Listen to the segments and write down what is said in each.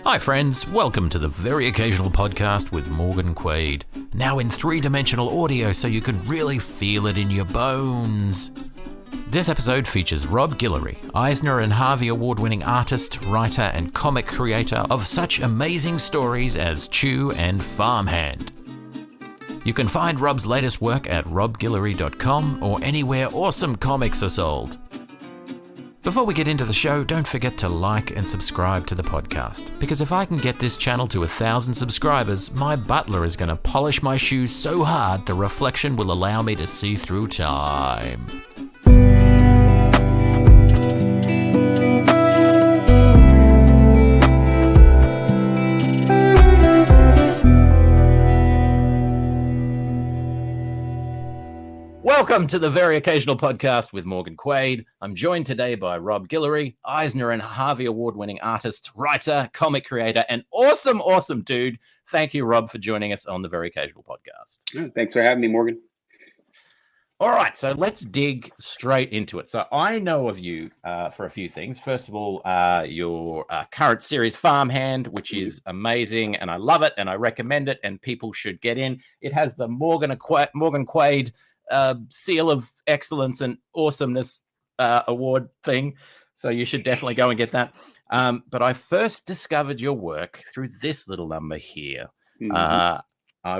Hi friends, welcome to the Very Occasional Podcast with Morgan Quaid. Now in three-dimensional audio so you can really feel it in your bones. This episode features Rob Guillory, Eisner and Harvey Award-winning artist, writer and comic creator of such amazing stories as Chew and Farmhand. You can find Rob's latest work at robguillory.com or anywhere awesome comics are sold. Before we get into the show, don't forget to like and subscribe to the podcast, because if I can get this channel to 1,000 subscribers, my butler is going to polish my shoes so hard the reflection will allow me to see through time. Welcome to the Very Occasional Podcast with Morgan Quaid. I'm joined today by Rob Guillory, Eisner and Harvey Award-winning artist, writer, comic creator, and awesome dude. Thank you, Rob, for joining us on the Very Occasional Podcast. Thanks for having me, Morgan. All right, so let's dig straight into it. So I know of you for a few things. First of all, your current series, Farmhand, which is amazing, and I love it, and I recommend it, and people should get in. It has the Morgan Quaid seal of excellence and awesomeness award thing, so you should definitely go and get that. But I first discovered your work through this little number here. I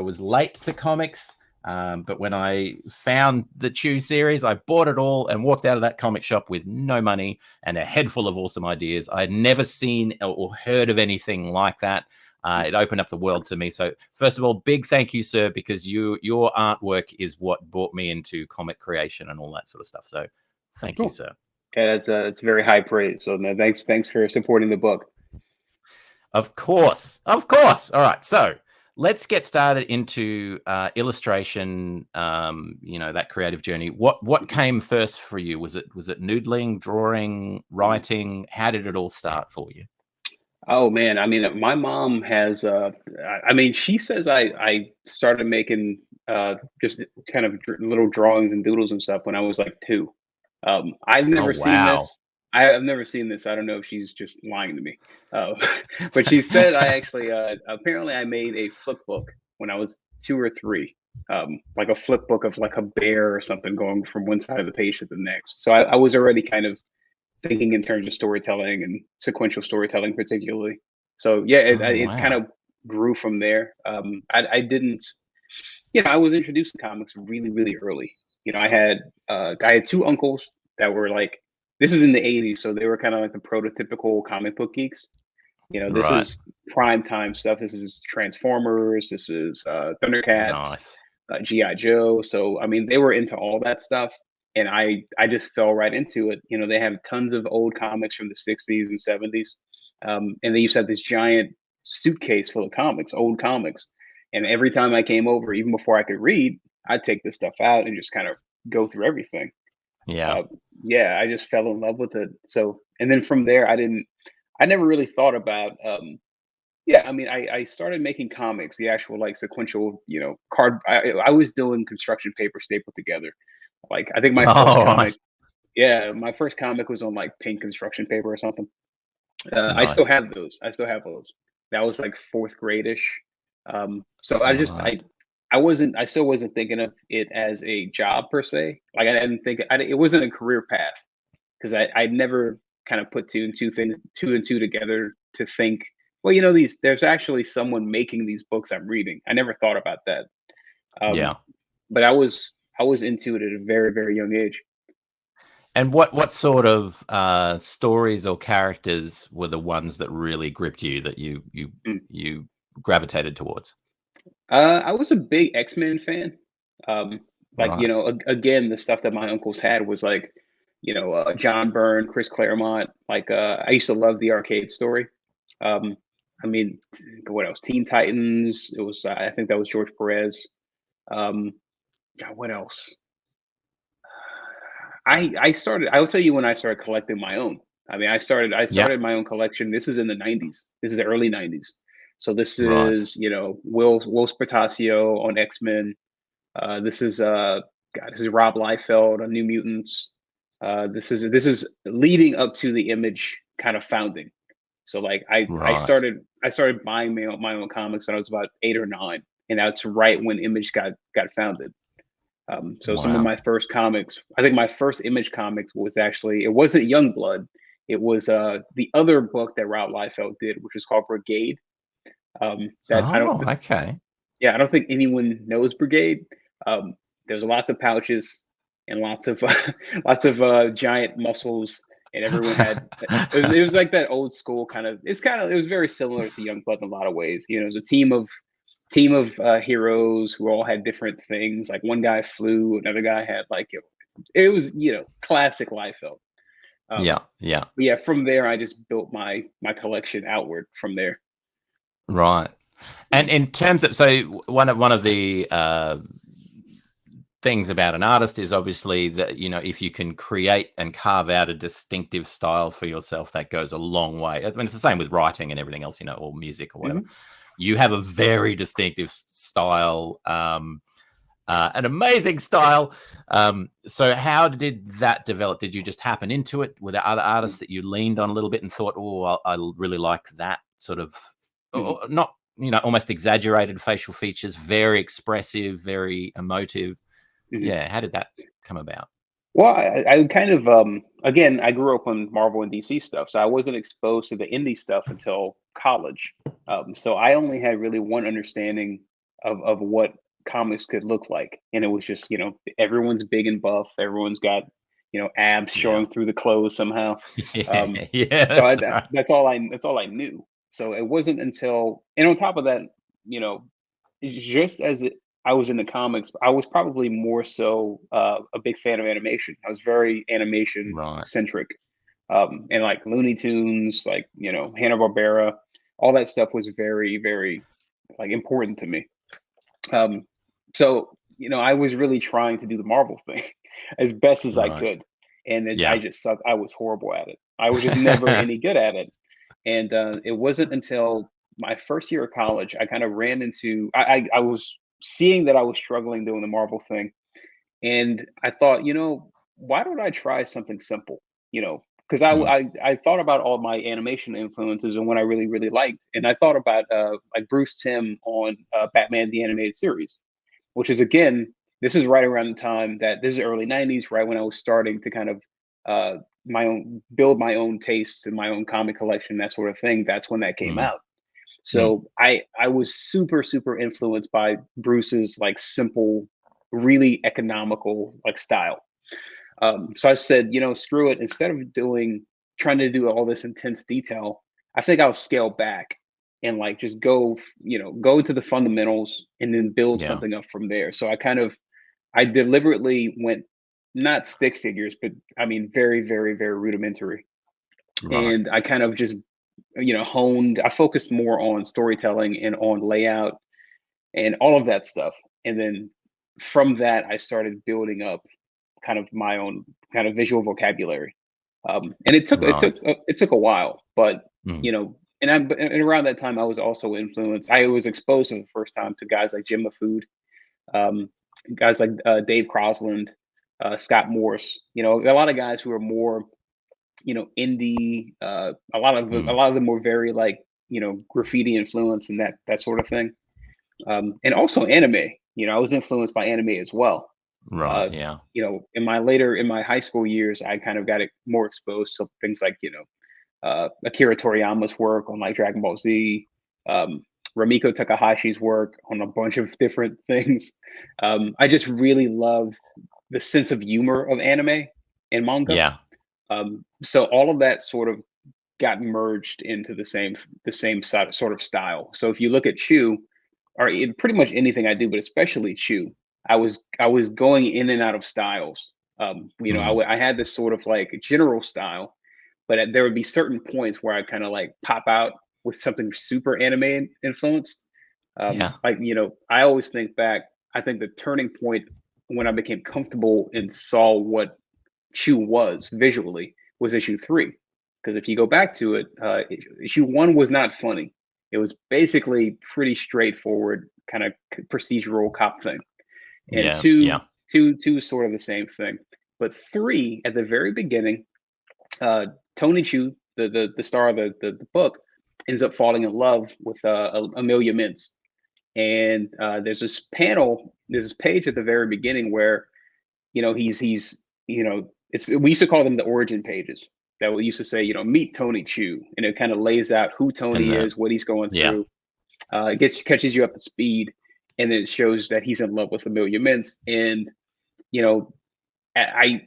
was late to comics, but when I found the Chew series, I bought it all and walked out of that comic shop with no money and a head full of awesome ideas. I had never seen or heard of anything like that. It opened up the world to me. So first of all, big thank you, sir, because your artwork is what brought me into comic creation and all that sort of stuff. So thank you, sir. Okay, that's very high praise. So no, thanks for supporting the book. Of course. All right, so let's get started into illustration. That creative journey. What came first for you? Was it noodling, drawing, writing? How did it all start for you? Oh man, I mean, my mom has. She says I started making just kind of little drawings and doodles and stuff when I was like 2. I've never seen this. I've never seen this. I don't know if she's just lying to me. But she said I actually apparently I made a flip book when I was 2 or 3. Like a flip book of like a bear or something going from one side of the page to the next. So I was already kind of thinking in terms of storytelling and sequential storytelling particularly. So yeah, it kind of grew from there. I didn't, I was introduced to comics really early. I had 2 uncles that were like, this is in the 80s, so they were kind of like the prototypical comic book geeks. This is prime time stuff. This is Transformers. This is Thundercats, G.I. Joe. So I mean, they were into all that stuff. And I just fell right into it. They have tons of old comics from the 60s and 70s. And they used to have this giant suitcase full of comics, old comics. And every time I came over, even before I could read, I'd take this stuff out and just kind of go through everything. Yeah. I just fell in love with it. So, and then from there, I never really thought about, I started making comics, the actual like sequential, card. I was doing construction paper stapled together. Like I think my my first comic was on like pink construction paper or something. I still have those. That was like 4th grade-ish. So I still wasn't thinking of it as a job per se. Like I didn't think it wasn't a career path, because I'd never kind of put two and two together to think, well, there's actually someone making these books I'm reading. I never thought about that. But I was into it at a very young age. And what sort of stories or characters were the ones that really gripped you, that you gravitated towards? I was a big X-Men fan. Again, the stuff that my uncles had was like, John Byrne, Chris Claremont. Like I used to love the arcade story. What else? Teen Titans. It was I think that was George Perez. What else? I'll tell you when I started collecting my own. I started my own collection. This is in the 90s. This is the early 90s. So this is, Will Spartacio on X-Men. This is Rob Liefeld on New Mutants. This is leading up to the Image kind of founding. So like I started I started buying my own comics when I was about 8 or 9, and that's right when Image got founded. So some of Wow. my first comics, I think my first Image comics was actually, it wasn't Youngblood. It was the other book that Rob Liefeld did, which was called Brigade. That I don't, Oh, okay. yeah, I don't think anyone knows Brigade. There's lots of pouches and lots of lots of giant muscles, and everyone had. It was like that old school kind of. It was very similar to Youngblood in a lot of ways. You know, it was a team of heroes who all had different things. Like one guy flew, another guy had like it was classic Liefeld. Yeah, yeah. But yeah, from there I just built my collection outward from there. Right. And in terms of, so one of the things about an artist is obviously that, if you can create and carve out a distinctive style for yourself, that goes a long way. I mean, it's the same with writing and everything else, or music or whatever. Mhm. You have a very distinctive style, an amazing style. So how did that develop? Did you just happen into it? Were there other artists that you leaned on a little bit and thought, oh, I really like that sort of, Mhm. not, almost exaggerated facial features, very expressive, very emotive. Mhm. Yeah. How did that come about? Well, I kind of again, I grew up on Marvel and DC stuff, so I wasn't exposed to the indie stuff until college. So I only had really one understanding of what comics could look like, and it was just everyone's big and buff, everyone's got abs Yeah. showing through the clothes somehow. Um, Yeah. Yeah. so That's right. that's all I knew. So it wasn't until, and on top of that, you know, just as I was in the comics, I was probably more so a big fan of animation. I was very animation Right. centric, and like Looney Tunes, like Hanna Barbera, all that stuff was very, very like important to me. Um, so I was really trying to do the Marvel thing as best as I Right. could, and I Yeah. just sucked. I was horrible at it. I was just never any good at it. And it wasn't until my first year of college I kind of ran into. I was seeing that I was struggling doing the Marvel thing, and I thought, why don't I try something simple? Because Mm. I thought about all my animation influences and what I really really liked, and I thought about like Bruce Timm on Batman the Animated Series, which is, again, this is right around the time that this is early '90s, right when I was starting to kind of uh, build my own tastes and my own comic collection, that sort of thing. That's when that came Mm. out. Mm. So I was super super influenced by Bruce's like simple, really economical like style. So I said, screw it. Instead of trying to do all this intense detail, I think I'll scale back and like just go to the fundamentals and then build Yeah. something up from there. So I deliberately went not stick figures, but I mean very, very, very rudimentary. Right. And I kind of just, honed, I focused more on storytelling and on layout and all of that stuff. And then from that, I started building up kind of my own kind of visual vocabulary. And Right. it took a while, but Mm. you know, and around that time, I was also influenced. I was exposed for the first time to guys like Jim LaFood, um, guys like Dave Crosland, Scott Morse. A lot of guys who are more indie. A Mm. lot of them were very like graffiti influence and that sort of thing. And also anime. I was influenced by anime as well. Right. Uh, Yeah. in my high school years, I kind of got more exposed to things like Akira Toriyama's work on like Dragon Ball Z, um, Ramiko Takahashi's work on a bunch of different things. I just really loved the sense of humor of anime and manga. Yeah. So all of that sort of got merged into the same sort of style. So if you look at Chew, or pretty much anything I do, but especially Chew, I was going in and out of styles. Mm. I had this sort of like general style, but there would be certain points where I kind of like pop out with something super anime influenced. Yeah. Like I always think back. I think the turning point when I became comfortable and saw what Issue was visually was issue 3. Because if you go back to it, issue 1 was not funny. It was basically pretty straightforward, kind of procedural cop thing. And Yeah. Yeah. two is sort of the same thing. But 3, at the very beginning, uh, Tony Chu, the star of the book, ends up falling in love with Amelia Mintz. And there's this page at the very beginning where, he's we used to call them the origin pages that we used to say, meet Tony Chew, and it kind of lays out who Tony is, what he's going through. It catches you up to speed, and then it shows that he's in love with Amelia Mintz. And I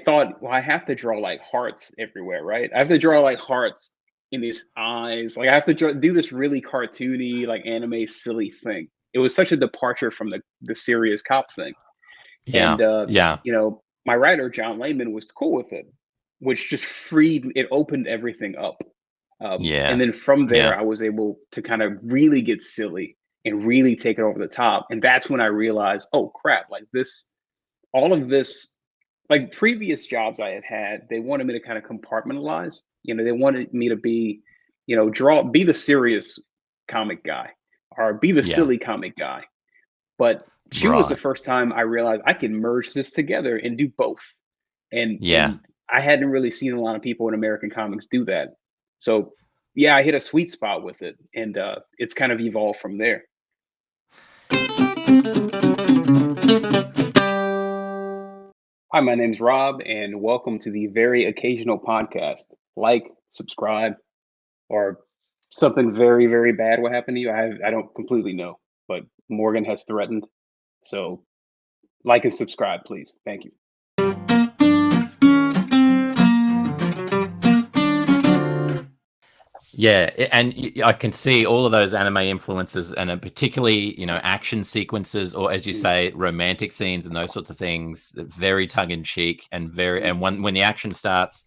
thought, well, I have to draw like hearts everywhere, right? I have to draw like hearts in these eyes. Like I have to do this really cartoony, like anime, silly thing. It was such a departure from the serious cop thing. And my writer John Layman was cool with it, which just opened everything up. And then from there, I was able to kind of really get silly and really take it over the top. And that's when I realized, oh crap, like all of this, like previous jobs I had, they wanted me to kind of compartmentalize. They wanted me to be, be the serious comic guy or be the silly comic guy. But Chew was the first time I realized I can merge this together and do both. And I hadn't really seen a lot of people in American comics do that. So I hit a sweet spot with it, and it's kind of evolved from there. Hi, my name's Rob, and welcome to the Very Occasional Podcast. Like, subscribe, or something very, very bad will happen to you. I don't completely know, but Morgan has threatened. So like and subscribe, please. Thank you. Yeah, and I can see all of those anime influences, and particularly, action sequences, or as you say, romantic scenes and those sorts of things. Very tongue in cheek and and when the action starts,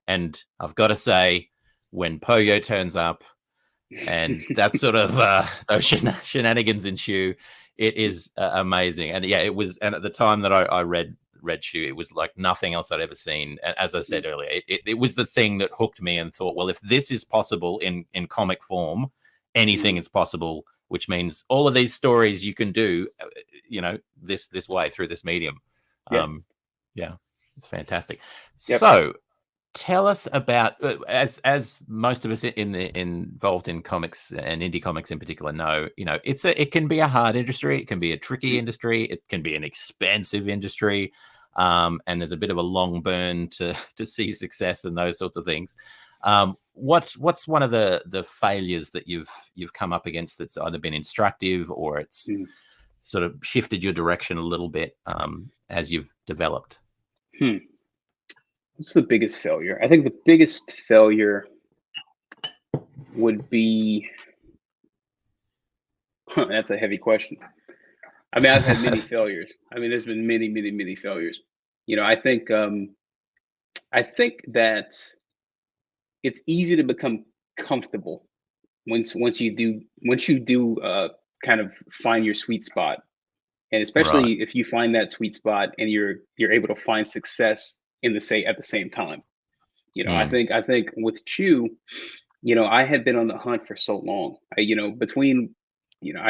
and I've got to say, when Poyo turns up, and that sort of those shenanigans ensue, it is amazing. And it was. And at the time that I read Chew, it was like nothing else I'd ever seen. And as I said earlier, it was the thing that hooked me and thought, well, if this is possible in comic form, anything is possible, which means all of these stories you can do, this way through this medium. It's fantastic. Yep. So tell us about, as most of us involved in comics and indie comics in particular know, it can be a hard industry, it can be a tricky industry, it can be an expensive industry, and there's a bit of a long burn to see success and those sorts of things. What's one of the failures that you've come up against that's either been instructive or it's sort of shifted your direction a little bit as you've developed? What's the biggest failure? I think the biggest failure would be, that's a heavy question. I mean, I've had many failures. I mean, there's been many, many, many failures. I think that it's easy to become comfortable once you do kind of find your sweet spot. And especially if you find that sweet spot and you're able to find success at the same time. I think with Chew, I had been on the hunt for so long. I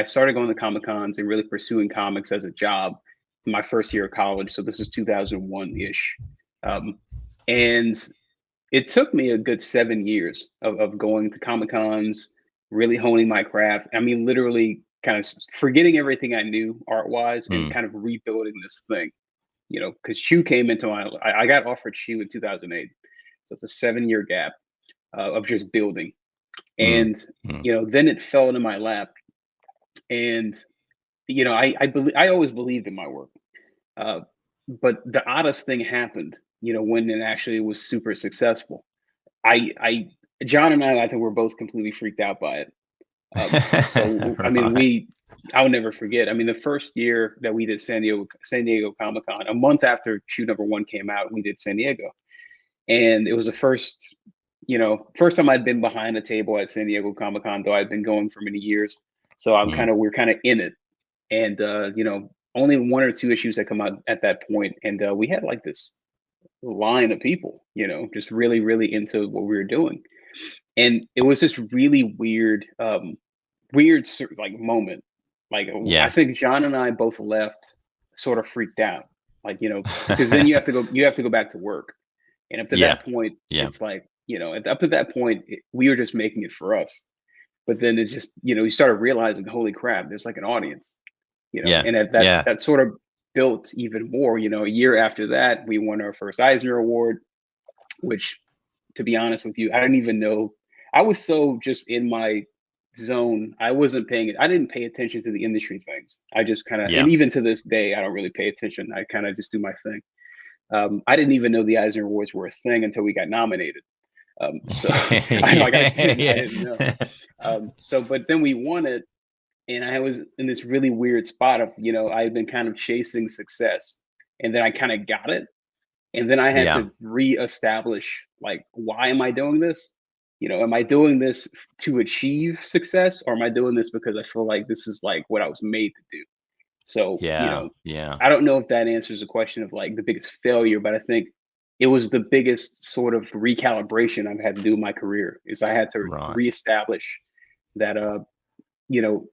started going to Comic-Cons and really pursuing comics as a job in my first year of college. So this is 2001-ish. And it took me a good 7 years of going to Comic-Cons, really honing my craft. I mean, literally kind of forgetting everything I knew art-wise and kind of rebuilding this thing. Because Chew came into I got offered Chew in 2008. So it's a 7-year gap of just building. And, then it fell into my lap. And, I always believed in my work. But the oddest thing happened, when it actually was super successful. John and I think we're both completely freaked out by it. So, I mean, I'll never forget. I mean, the first year that we did San Diego Comic-Con, a month after Chew #1 came out, we did San Diego. And it was the first time I'd been behind a table at San Diego Comic-Con, though I'd been going for many years. So we're kind of in it. And, only 1 or 2 issues that come out at that point. And we had like this line of people, just really, really into what we were doing. And it was this really weird like moment. Like, I think John and I both left sort of freaked out, like, because then you have to go back to work. And up to that point, it's like, up to that point, we were just making it for us. But then it's just, you started realizing, holy crap, there's like an audience, Yeah. and Yeah. that sort of built even more. A year after that, we won our first Eisner Award, which, to be honest with you, I didn't even know. I was so just in my zone. I didn't pay attention to the industry things. I just kind of, Yeah. and even to this day, I don't really pay attention. I kind of just do my thing. I didn't even know the Eisner Awards were a thing until we got nominated. So I didn't know. But then we won it, and I was in this really weird spot of, I had been kind of chasing success, and then I kind of got it, and then I had Yeah. to reestablish, like, why am I doing this? Am I doing this to achieve success, or am I doing this because I feel like this is like what I was made to do? So, Yeah. Yeah. I don't know if that answers the question of like the biggest failure, but I think it was the biggest sort of recalibration I've had to do in my career. Is I had to Right. reestablish that you know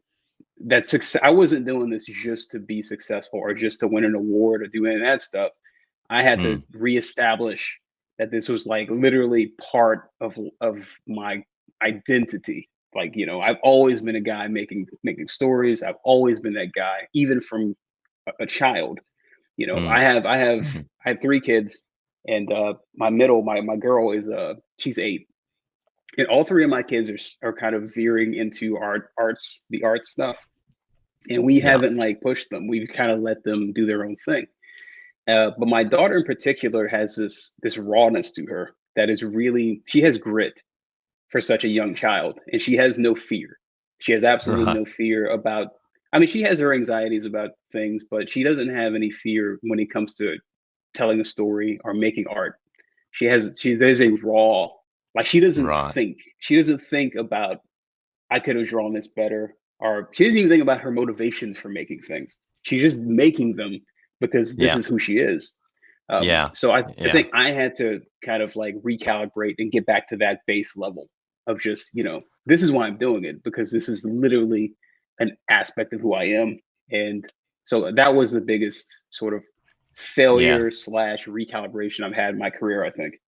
that success. I wasn't doing this just to be successful or just to win an award or do any of that stuff. I had to Mm. reestablish that this was like literally part of my identity. Like, I've always been a guy making stories. I've always been that guy, even from a child. Mm. I have 3 kids, and my girl is she's 8, and all 3 of my kids are kind of veering into the art stuff, and we Yeah. haven't like pushed them. We've kind of let them do their own thing. But my daughter in particular has this rawness to her that is really, she has grit for such a young child, and she has no fear. She has absolutely Right. no fear about. I mean, she has her anxieties about things, but she doesn't have any fear when it comes to telling a story or making art. There's a raw, like, Right. she doesn't think about, I could have drawn this better, or she doesn't even think about her motivations for making things. She's just making them because this Yeah. is who she is. Yeah. So I Yeah. think I had to kind of like recalibrate and get back to that base level of just, this is why I'm doing it, because this is literally an aspect of who I am. And so that was the biggest sort of Yeah. failure slash recalibration I've had in my career, I think.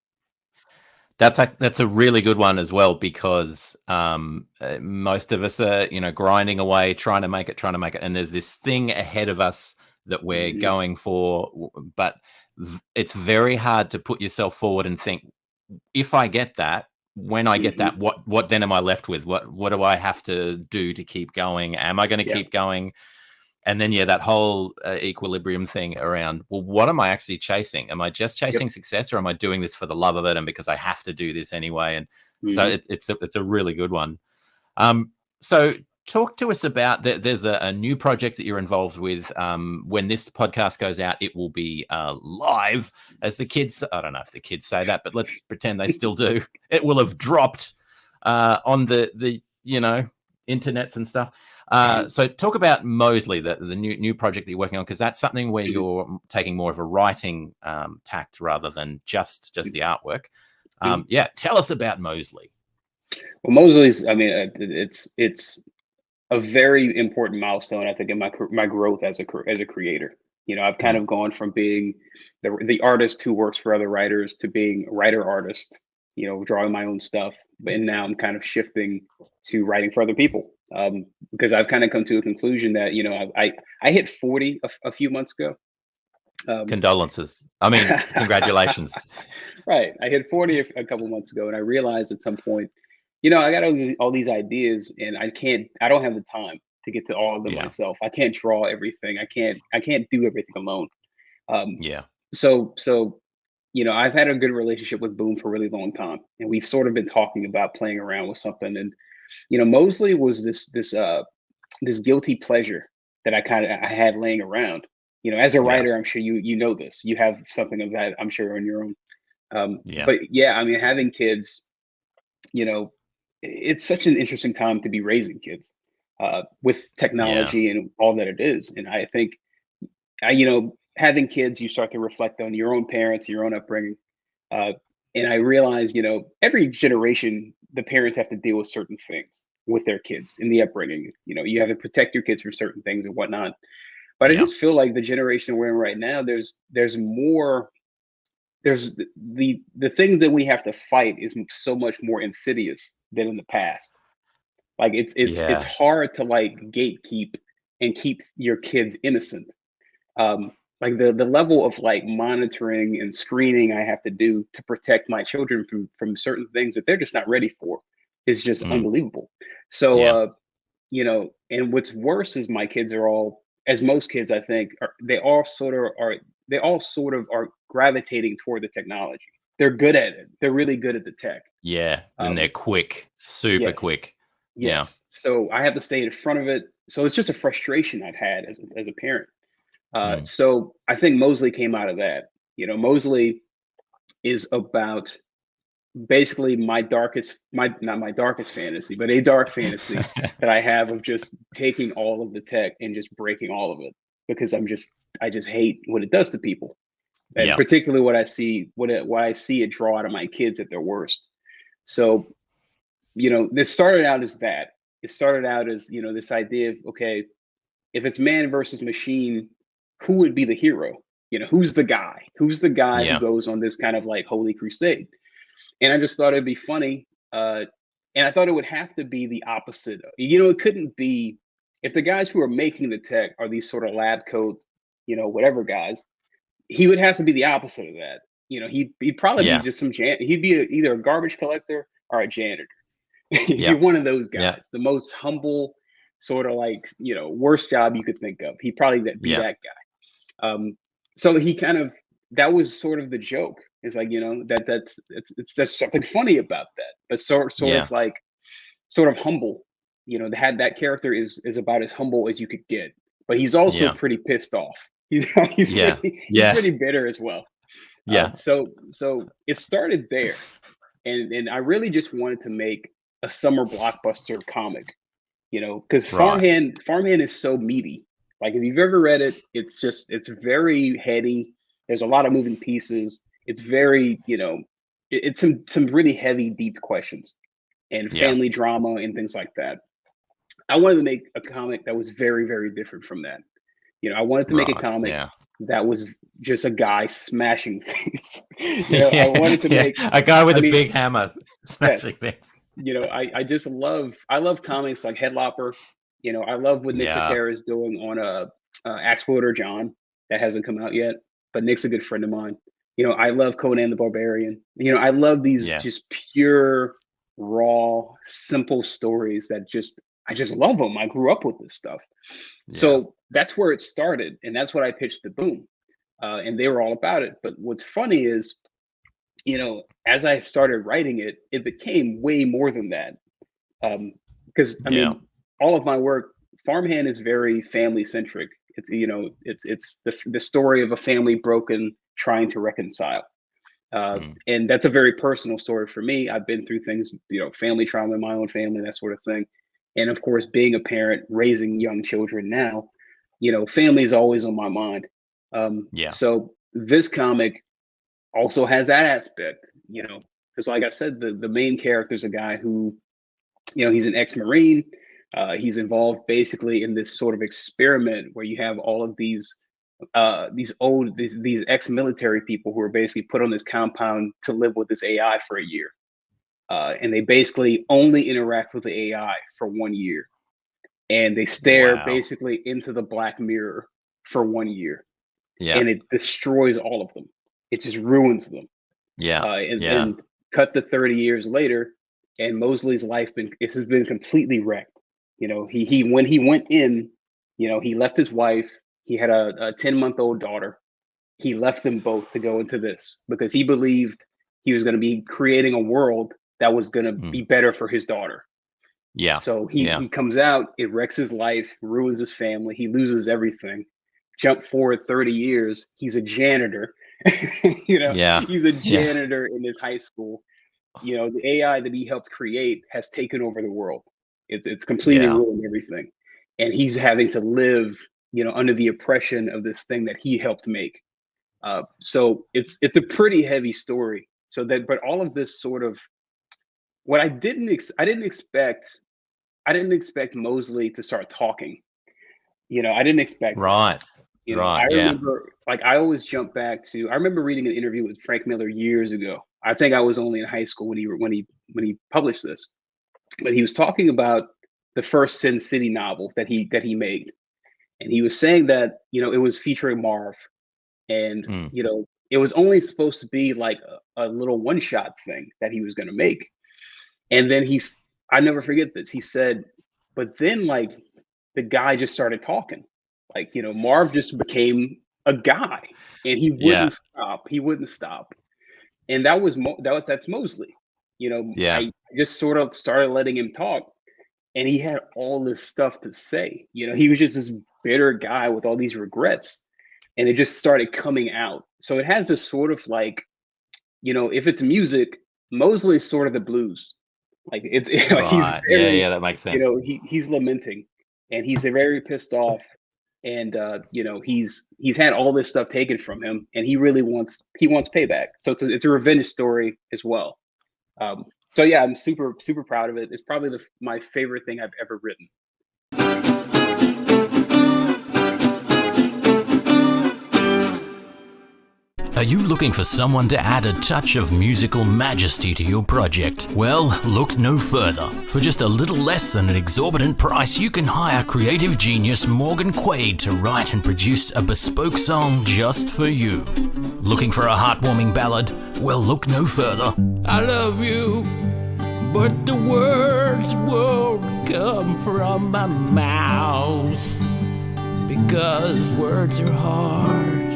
That's a really good one as well, because most of us are, grinding away, trying to make it, and there's this thing ahead of us that we're Mhm. going for, but it's very hard to put yourself forward and think, if I get that, when I get Mhm. that, what then am I left with? What do I have to do to keep going? Am I going to Yeah. keep going? And then, yeah, that whole equilibrium thing around, well, what am I actually chasing? Am I just Yep. chasing success, or am I doing this for the love of it and because I have to do this anyway? And so Mhm. it's a really good one. So talk to us about there's a new project that you're involved with. When this podcast goes out, it will be live, as the kids. I don't know if the kids say that, but let's pretend they still do. It will have dropped on the internets and stuff. So talk about Mosely, the new project that you're working on, because that's something where you're taking more of a writing tact rather than just the artwork. Mhm. Yeah, tell us about Mosely. Well, Mosley's, I mean, it's a very important milestone, I think, in my growth as a creator. I've kind Mm, of gone from being the artist who works for other writers to being a writer artist, drawing my own stuff. And now I'm kind of shifting to writing for other people, because I've kind of come to a conclusion that, I hit 40 a few months ago. Um, Condolences. I mean, congratulations. right, I hit 40 a couple months ago, and I realized at some point, I got all these ideas, and I don't have the time to get to all of them Yeah, myself. I can't draw everything. I can't do everything alone. Um, yeah, so I've had a good relationship with Boom for a really long time, and we've sort of been talking about playing around with something. And Mosley was this guilty pleasure that I had laying around. As a yeah, writer, I'm sure you know this. You have something of that, I'm sure, on your own. yeah, But yeah, I mean, having kids, you know, it's such an interesting time to be raising kids, with yeah, technology and all that it is. And I think, having kids, you start to reflect on your own parents, your own upbringing. Uh, and I realized, every generation, the parents have to deal with certain things with their kids in the upbringing. You have to protect your kids from certain things and whatnot. But I yeah, just feel like the generation we're in right now, there's more there's the thing that we have to fight is so much more insidious than in the past. Like it's Yeah. hard to like gatekeep and keep your kids innocent. Like the level of like monitoring and screening I have to do to protect my children from certain things that they're just not ready for is just Mm. unbelievable. So Yeah. you know, and what's worse is my kids are all, as most kids I think are, they all sort of are gravitating toward the technology. They're good at it. They're really good at the tech. Yeah. And they're Um, quick, super yes, quick. Yeah. yes. So I have to stay in front of it. So it's just a frustration I've had as a parent. Mm. So I think Mosely came out of that. You know, Mosely is about basically my darkest, my not my darkest fantasy, but a dark fantasy that I have of just taking all of the tech and just breaking all of it because I just hate what it does to people, and Yeah. particularly what I see it draw out of my kids at their worst. So you know, this started out as that. It started out as, you know, this idea of, okay, if it's man versus machine, who would be the hero? You know, who's the guy? Who's the guy who Yeah. goes on this kind of like holy crusade? And I just thought it'd be funny. And I thought it would have to be the opposite. You know, it couldn't be if the guys who are making the tech are these sort of lab coat, you know, whatever guys, he would have to be the opposite of that. You know, he'd probably be Yeah. just he'd be either a garbage collector or a janitor. He'd be Yeah. one of those Yeah. guys, the most humble, sort of like, you know, worst job you could think of. He'd probably be Yeah. that guy. So he kind of, that was sort of the joke. It's like, you know, there's something funny about that, but sort Yeah. of like sort of humble. You know, that character is about as humble as you could get, but he's also Yeah. pretty pissed off. Yeah. He's Yeah. pretty bitter as well. Yeah. So it started there, and I really just wanted to make a summer blockbuster comic, you know, because Right. Farmhand is so meaty. Like if you've ever read it, it's very heady. There's a lot of moving pieces. It's very, you know, it's some really heavy, deep questions and Yeah. family drama and things like that. I wanted to make a comic that was very, very different from that. You know, I wanted to make a Right. comic Yeah. that was just a guy smashing things. You know, I Yeah. wanted to Yeah. make, A guy with I a mean, big hammer smashing yes, things. you know, I love comics like Headlopper. You know, I love what Nick Yeah. Patera is doing on Axploder John. That hasn't come out yet, but Nick's a good friend of mine. You know, I love Conan the Barbarian. You know, I love these Yeah. just pure, raw, simple stories that I just love them. I grew up with this stuff. Yeah. So that's where it started, and that's what I pitched to Boom, and they were all about it. But what's funny is, you know, as I started writing it, it became way more than that. Because I Yeah. mean, all of my work, Farmhand is very family centric. It's, you know, it's the story of a family broken trying to reconcile. Mm. And that's a very personal story for me. I've been through things, you know, family trauma in my own family, that sort of thing. And of course, being a parent, raising young children now, you know, family is always on my mind. Yeah. So this comic also has that aspect, you know, because like I said, the main character is a guy who, you know, he's an ex-Marine. He's involved basically in this sort of experiment where you have all of these ex-military people who are basically put on this compound to live with this AI for a year. And they basically only interact with the AI for 1 year. And they stare Wow. basically into the black mirror for 1 year. Yeah. And it destroys all of them. It just ruins them. Yeah. Yeah. And cut to 30 years later, and Mosley's life has been completely wrecked. You know, he when he went in, you know, he left his wife. He had a 10-month-old daughter. He left them both to go into this because he believed he was going to be creating a world that was going to Mm. be better for his daughter. Yeah. So Yeah. he comes out, it wrecks his life, ruins his family, he loses everything. Jump forward 30 years, he's a janitor. You know, Yeah. he's a Yeah. janitor in his high school. You know, the AI that he helped create has taken over the world. It's completely Yeah. ruined everything. And he's having to live, you know, under the oppression of this thing that he helped make. So it's a pretty heavy story. So that, but all of this sort of what I didn't expect Mosely to start talking. You know, I didn't expect that. Right. Right. I Yeah. remember, like, I always jump back to. I remember reading an interview with Frank Miller years ago. I think I was only in high school when he published this, but he was talking about the first Sin City novel that he made, and he was saying that it was featuring Marv, and Mm. it was only supposed to be like a little one shot thing that he was going to make, and then I never forget this. He said, but then like the guy just started talking, like Marv just became a guy, and he Yeah. wouldn't stop. He wouldn't stop, and that's Mosely. Yeah. I just sort of started letting him talk, and he had all this stuff to say. He was just this bitter guy with all these regrets, and it just started coming out. So it has this sort of like, if it's music, Mosley's sort of the blues. Like like he's Right. Yeah. very, Yeah. That makes sense. he's lamenting, and he's very pissed off, and he's had all this stuff taken from him, and he wants payback. So it's a revenge story as well. So yeah, I'm super super proud of it. It's probably my favorite thing I've ever written. Are you looking for someone to add a touch of musical majesty to your project? Well, look no further. For just a little less than an exorbitant price, you can hire creative genius Morgan Quaid to write and produce a bespoke song just for you. Looking for a heartwarming ballad? Well, look no further. I love you, but the words won't come from my mouth because words are hard.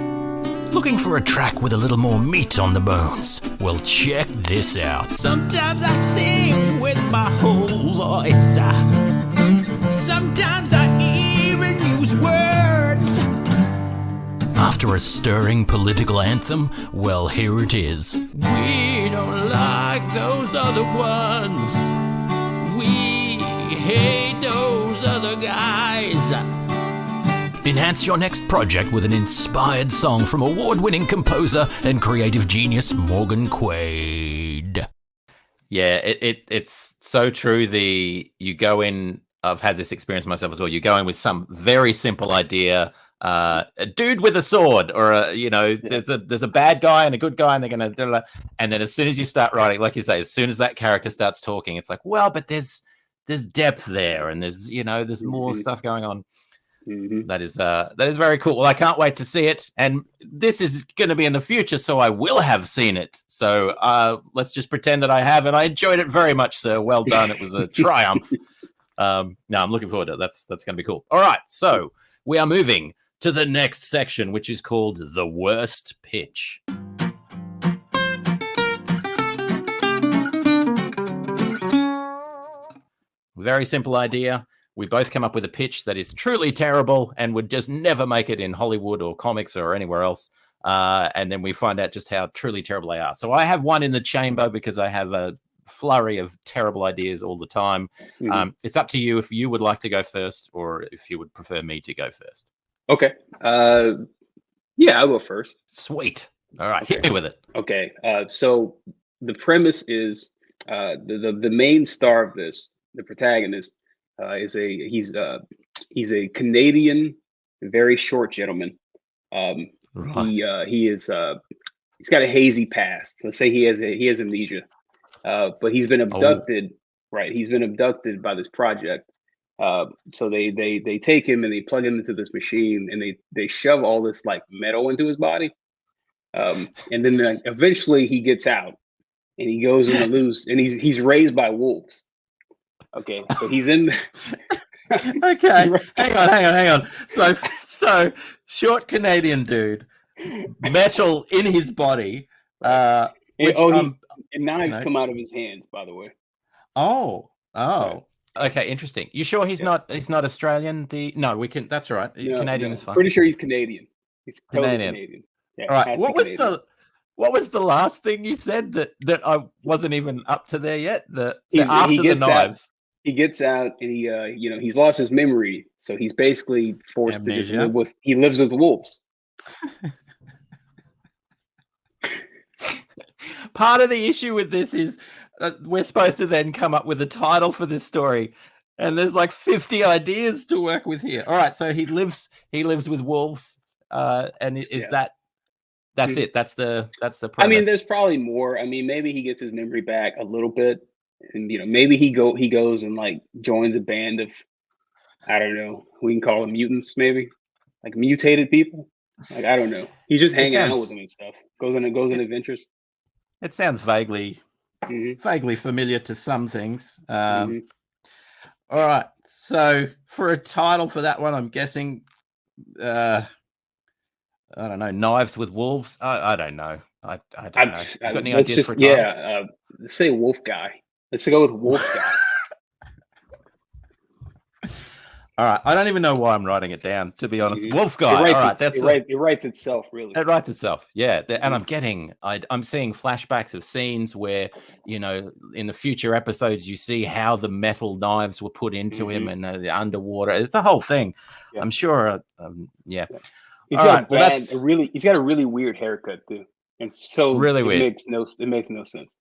Looking for a track with a little more meat on the bones? Well, check this out. Sometimes I sing with my whole voice. Sometimes I even use words. After a stirring political anthem, well, here it is. We don't like those other ones. We hate those other guys. Enhance your next project with an inspired song from award-winning composer and creative genius Morgan Quaid. Yeah, it's so true. You go in. I've had this experience myself as well. You go in with some very simple idea, a dude with a sword, or there's a bad guy and a good guy, and they're gonna. And then as soon as you start writing, like you say, as soon as that character starts talking, it's like, well, but there's depth there, and there's more stuff going on. Mm-hmm. That is very cool. Well, I can't wait to see it, and this is going to be in the future, so I will have seen it. So let's just pretend that I have, and I enjoyed it very much, sir. Well done. It was a triumph. No, I'm looking forward to it. That's going to be cool. All right, so we are moving to the next section, which is called the worst pitch. Very simple idea. We both come up with a pitch that is truly terrible and would just never make it in Hollywood or comics or anywhere else. And then we find out just how truly terrible they are. So I have one in the chamber because I have a flurry of terrible ideas all the time. Mm-hmm. It's up to you if you would like to go first or if you would prefer me to go first. Okay. Yeah, I'll go first. Sweet. All right. Okay. Hit me with it. Okay. So the premise is the main star of this, the protagonist, he's a Canadian, very short gentleman. Right. He's got a hazy past. Let's say he has amnesia, but he's been abducted. Oh. Right, he's been abducted by this project. So they take him and they plug him into this machine, and they shove all this like metal into his body, and then eventually he gets out and he goes in the loose, and he's raised by wolves. Okay, so he's in. Okay, hang on. So short Canadian dude, metal in his body. And knives come out of his hands, by the way. Oh. Okay, interesting. You sure he's not Australian? No, we can. That's all right. No, Canadian is fine. Pretty sure he's Canadian. He's totally Canadian. Yeah, all right. What was the last thing you said that I wasn't even up to there yet? After the knives. He gets out and he's lost his memory, so he's basically forced to just live with. He lives with the wolves. Part of the issue with this is we're supposed to then come up with a title for this story, and there's like 50 ideas to work with here. All right, so he lives with wolves. And is that's it? That's the premise. I mean, there's probably more. I mean, maybe he gets his memory back a little bit, and maybe he goes and like joins a band of, I don't know, we can call them mutants, maybe like mutated people. Like, I don't know. He's just hanging out with them and stuff. Goes on adventures. It sounds vaguely familiar to some things. All right. So for a title for that one, I'm guessing, I don't know, Knives with Wolves. I don't know. I don't know. You got any ideas for a title? Let's say Wolf Guy. Let's go with Wolf Guy. All right. I don't even know why I'm writing it down, to be honest. Wolf Guy. It writes itself, really. It writes itself. Yeah. And I'm seeing flashbacks of scenes where, in the future episodes, you see how the metal knives were put into him and the underwater. It's a whole thing. Yeah. I'm sure. Yeah. He's got a really weird haircut too. And so really weird. It makes no sense.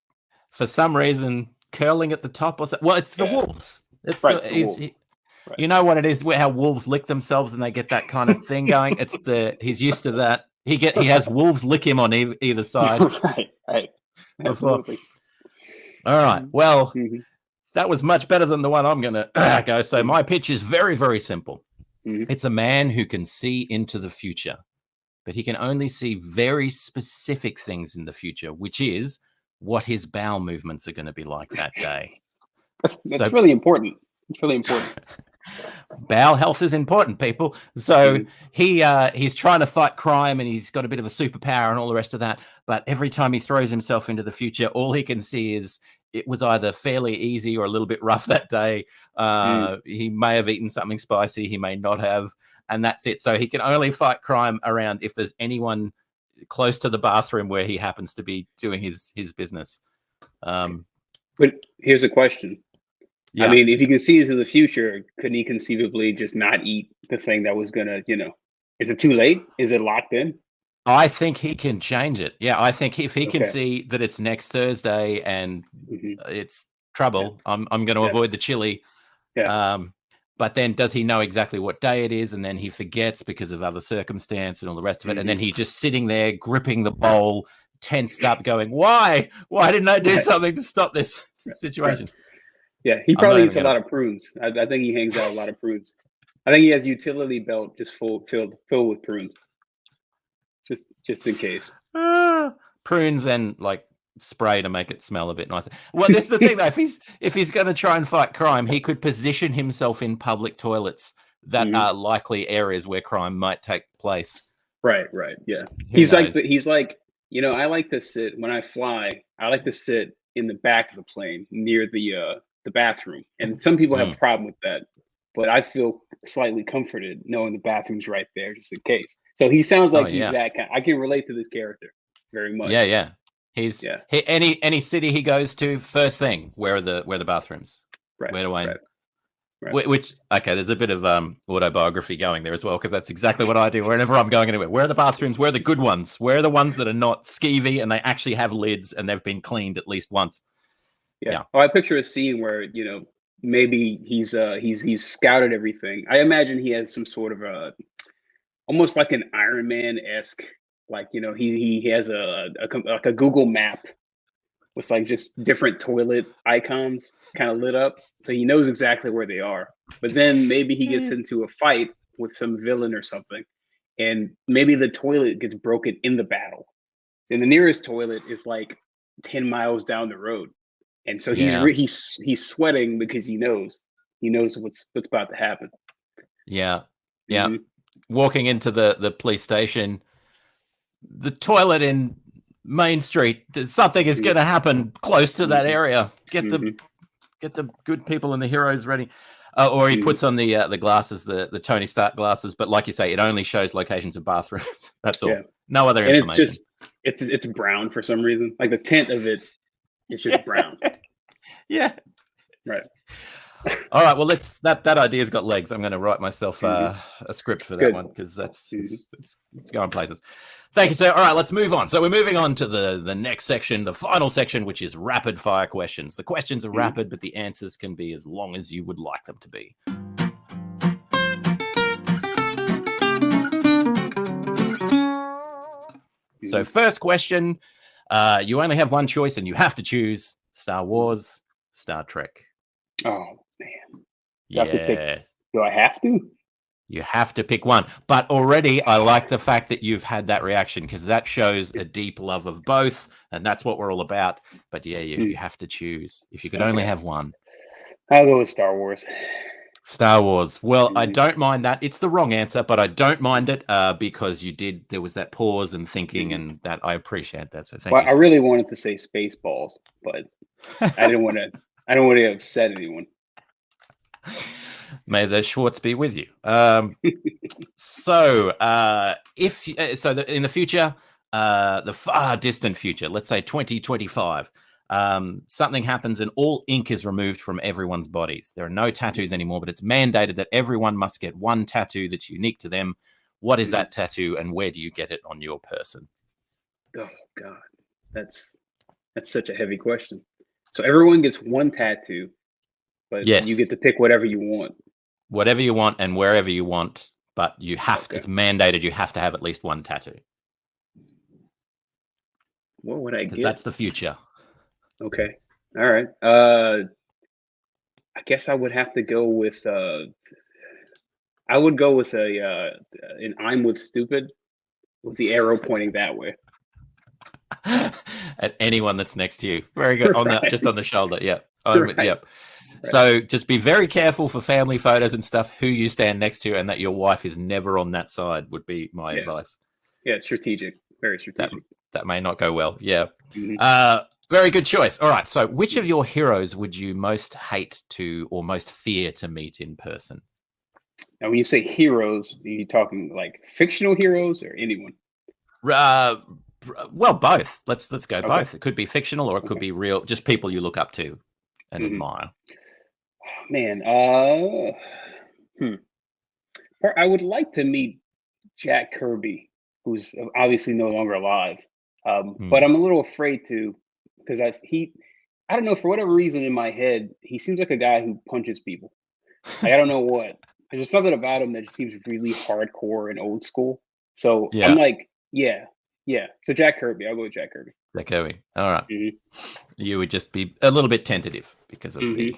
For some reason, curling at the top or something. Well, it's the wolves. It's right, the wolves. Right. You know what it is? How wolves lick themselves and they get that kind of thing going. He's used to that. He has wolves lick him on either side. Right. Absolutely. All right. Well, that was much better than the one I'm going to go. So my pitch is very, very simple. It's a man who can see into the future, but he can only see very specific things in the future, which is what his bowel movements are going to be like that day. That's really important. It's really important. Bowel health is important, people. So he's trying to fight crime and he's got a bit of a superpower and all the rest of that. But every time he throws himself into the future, all he can see is it was either fairly easy or a little bit rough that day. He may have eaten something spicy. He may not have. And that's it. So he can only fight crime around if there's anyone close to the bathroom where he happens to be doing his business. But here's a question. Yeah. I mean, if he can see into the future, couldn't he conceivably just not eat the thing that was gonna, is it too late? Is it locked in? I think he can change it. Yeah, I think if he can see that it's next Thursday and it's trouble, I'm going to avoid the chili. Yeah. But then does he know exactly what day it is? And then he forgets because of other circumstance and all the rest of it. And then he's just sitting there gripping the bowl, tensed up, going, why? Why didn't I do something to stop this situation? Right. Yeah, he probably eats a lot of prunes. I think he hangs out a lot of prunes. I think he has a utility belt just filled with prunes, just in case. Prunes and like spray to make it smell a bit nicer. Well, this is the thing though. If he's going to try and fight crime, he could position himself in public toilets that are likely areas where crime might take place. Right. Yeah. He's like, I like to sit when I fly. I like to sit in the back of the plane near the bathroom, and some people have a problem with that, but I feel slightly comforted knowing the bathroom's right there just in case. So he sounds like he's that kind. I can relate to this character very much. Yeah. He's any city he goes to, first thing, where are the bathrooms? Right. Where do I? Right. Which there's a bit of autobiography going there as well, because that's exactly what I do whenever I'm going anywhere. Where are the bathrooms? Where are the good ones? Where are the ones that are not skeevy and they actually have lids and they've been cleaned at least once? Yeah. Oh, I picture a scene where maybe he's scouted everything. I imagine he has some sort of almost like an Iron Man-esque, like he has a Google map with like just different toilet icons kind of lit up, so he knows exactly where they are. But then maybe he gets into a fight with some villain or something, and maybe the toilet gets broken in the battle, and the nearest toilet is like 10 miles down the road. And so he's sweating because he knows what's about to happen. Yeah. Walking into the police station, the toilet in Main Street, something is going to happen close to that area. Get the good people and the heroes ready. Or he puts on the glasses, the Tony Stark glasses, but like you say, it only shows locations of bathrooms. That's all. Yeah. No other information. And it's brown for some reason. Like the tint of it. It's just brown. Yeah. Right. All right. Well, that idea's got legs. I'm going to write myself a script for that one, because it's going places. Thank you, sir. All right, let's move on. So we're moving on to the next section, the final section, which is rapid fire questions. The questions are rapid, but the answers can be as long as you would like them to be. So first question, you only have one choice and you have to choose Star Wars, Star Trek. Oh man. Yeah. Do I have to? You have to pick one. But already I like the fact that you've had that reaction because that shows a deep love of both. And that's what we're all about. But yeah, you have to choose. If you could only have one. I'll go with Star Wars. Star Wars. Well, I don't mind that. It's the wrong answer, but I don't mind it because there was that pause and thinking, and that I appreciate that. So thank you. I really wanted to say Spaceballs, but I don't want to upset anyone. May the Schwartz be with you. So in the future, the far distant future, let's say 2025, something happens and all ink is removed from everyone's bodies. There are no tattoos anymore, but it's mandated that everyone must get one tattoo that's unique to them. What is that tattoo, and where do you get it on your person? Oh God, that's such a heavy question. So everyone gets one tattoo, but you get to pick whatever you want. Whatever you want and wherever you want, but you have to, it's mandated you have to have at least one tattoo. What would I get? Because that's the future. Okay. All right. I guess I would have to go with an I'm with stupid with the arrow pointing that way. At anyone that's next to you. Very good. Just on the shoulder. Yeah. Right. Yep. Right. So just be very careful for family photos and stuff who you stand next to, and that your wife is never on that side would be my advice. Yeah, it's strategic. Very strategic. That may not go well. Yeah. Mm-hmm. Very good choice. All right. So which of your heroes would you most hate to or most fear to meet in person? Now, when you say heroes, are you talking like fictional heroes or anyone? Well, both. Let's go both. It could be fictional or it could be real, just people you look up to and admire. Man, I would like to meet Jack Kirby, who's obviously no longer alive. But I'm a little afraid to, because I don't know, for whatever reason in my head, he seems like a guy who punches people. Like, I don't know what. There's just something about him that just seems really hardcore and old school. So I'm like, yeah. So Jack Kirby, I'll go with Jack Kirby. Jack Kirby. All right. You would just be a little bit tentative because of the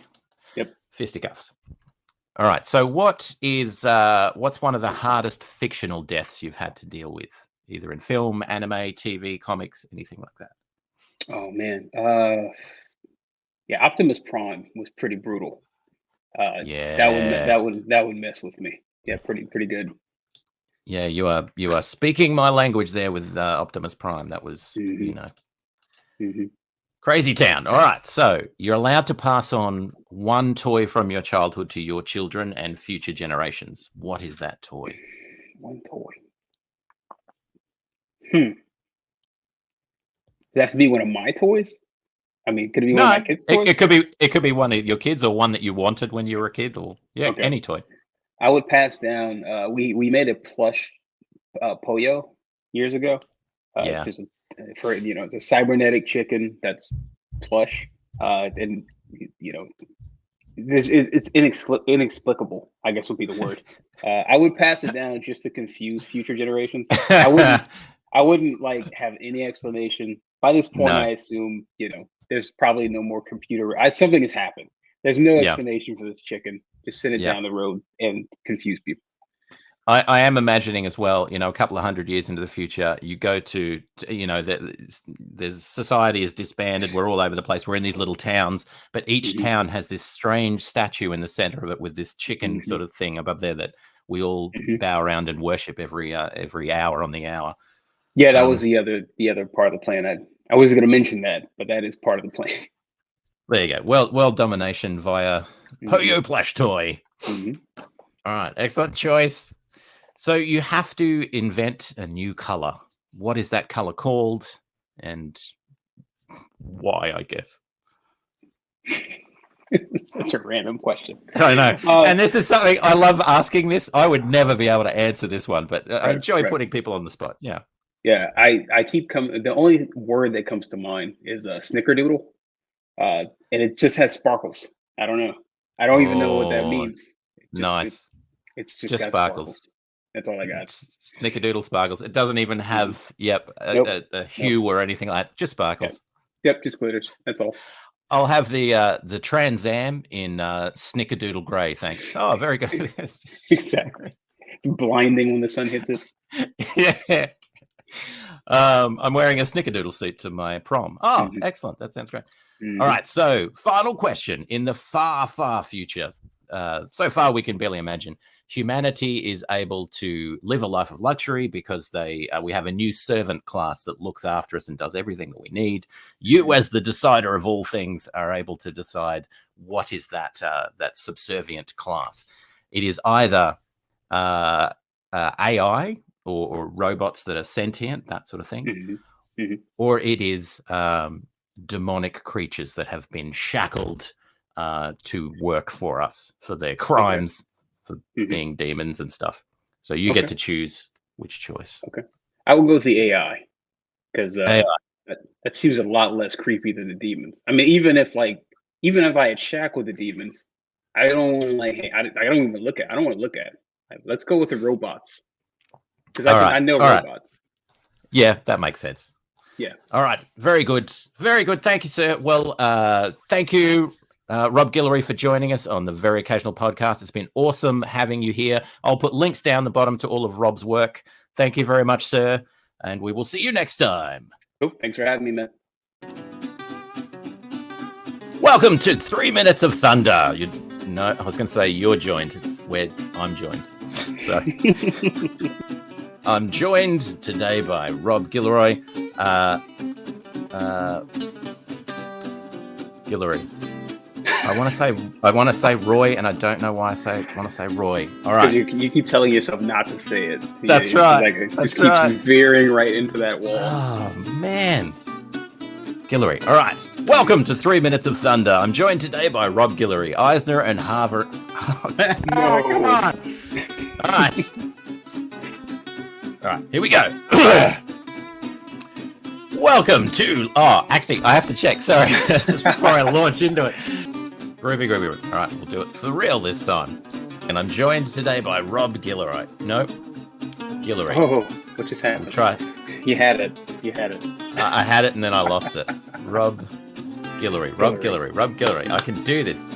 fisticuffs. All right. So what's one of the hardest fictional deaths you've had to deal with, either in film, anime, TV, comics, anything like that? Oh man. Optimus Prime was pretty brutal. That would mess with me. Yeah, pretty good. Yeah, you are speaking my language there with Optimus Prime. That was crazy town. All right, so you're allowed to pass on one toy from your childhood to your children and future generations. What is that toy? One toy. Does it have to be one of my toys? I mean, could it be one of my kids' toys? It could be one of your kids or one that you wanted when you were a kid, or any toy. I would pass down. We made a plush pollo years ago. It's just it's a cybernetic chicken that's plush, and it's inexplicable, I guess would be the word. I would pass it down just to confuse future generations. I wouldn't like have any explanation. By this point, I assume there's probably no more computer. Something has happened. There's no explanation for this chicken. Just send it down the road and confuse people. I am imagining as well, a couple of 100 years into the future, you go to, there's society is disbanded. We're all over the place. We're in these little towns, but each town has this strange statue in the center of it with this chicken sort of thing above there that we all bow around and worship every hour on the hour. Yeah, that was the other part of the plan. I wasn't going to mention that, but that is part of the plan. There you go. World domination via Pollo plush toy. All right, excellent choice. So you have to invent a new color. What is that color called, and why? I guess. It's such a random question. I know, and this is something I love asking. This I would never be able to answer this one, but I enjoy putting people on the spot. Yeah. Yeah, I keep coming. The only word that comes to mind is snickerdoodle, and it just has sparkles. I don't know. I don't even know what that means. Nice. It's just got sparkles. That's all I got. Snickerdoodle sparkles. It doesn't even have a hue or anything like that. Just sparkles. Yep, just glitters. That's all. I'll have the Trans Am in Snickerdoodle grey, thanks. Oh, very good. Exactly. It's blinding when the sun hits it. Yeah. I'm wearing a Snickerdoodle suit to my prom. Oh, excellent. That sounds great. All right, so final question. In the far, far future, so far we can barely imagine, humanity is able to live a life of luxury because we have a new servant class that looks after us and does everything that we need. You, as the decider of all things, are able to decide what is that subservient class. It is either AI or robots that are sentient, that sort of thing, or it is demonic creatures that have been shackled to work for us for their crimes, for being demons and stuff. So you get to choose which choice. Okay, I will go with the AI because that seems a lot less creepy than the demons. I mean, even if I had shackled the demons, I don't want to I don't want to look at it. Let's go with the robots because I know robots. Right. Yeah, that makes sense. Yeah. All right. Very good. Very good. Thank you, sir. Well, thank you, Rob Guillory, for joining us on the Very Occasional Podcast. It's been awesome having you here. I'll put links down the bottom to all of Rob's work. Thank you very much, sir. And we will see you next time. Oh, thanks for having me, man. Welcome to 3 Minutes of Thunder. I was going to say you're joined. It's where I'm joined. So, I'm joined today by Rob Guillory. Guillory. I want to say Roy, and I don't know why I want to say Roy. All right. Because you keep telling yourself not to say it. That's right. Just keeps veering right into that wall. Oh man. Guillory. All right. Welcome to 3 Minutes of Thunder. I'm joined today by Rob Guillory, Eisner and Harvard. Oh, no, come on. All right. All right, here we go. Welcome to... Oh, actually, I have to check. Sorry, just before I launch into it. Groovy. All right, we'll do it for real this time. And I'm joined today by Rob Guillory. Nope. Guillory. Oh, what just happened? Try. You had it. I had it and then I lost it. Rob Guillory. I can do this.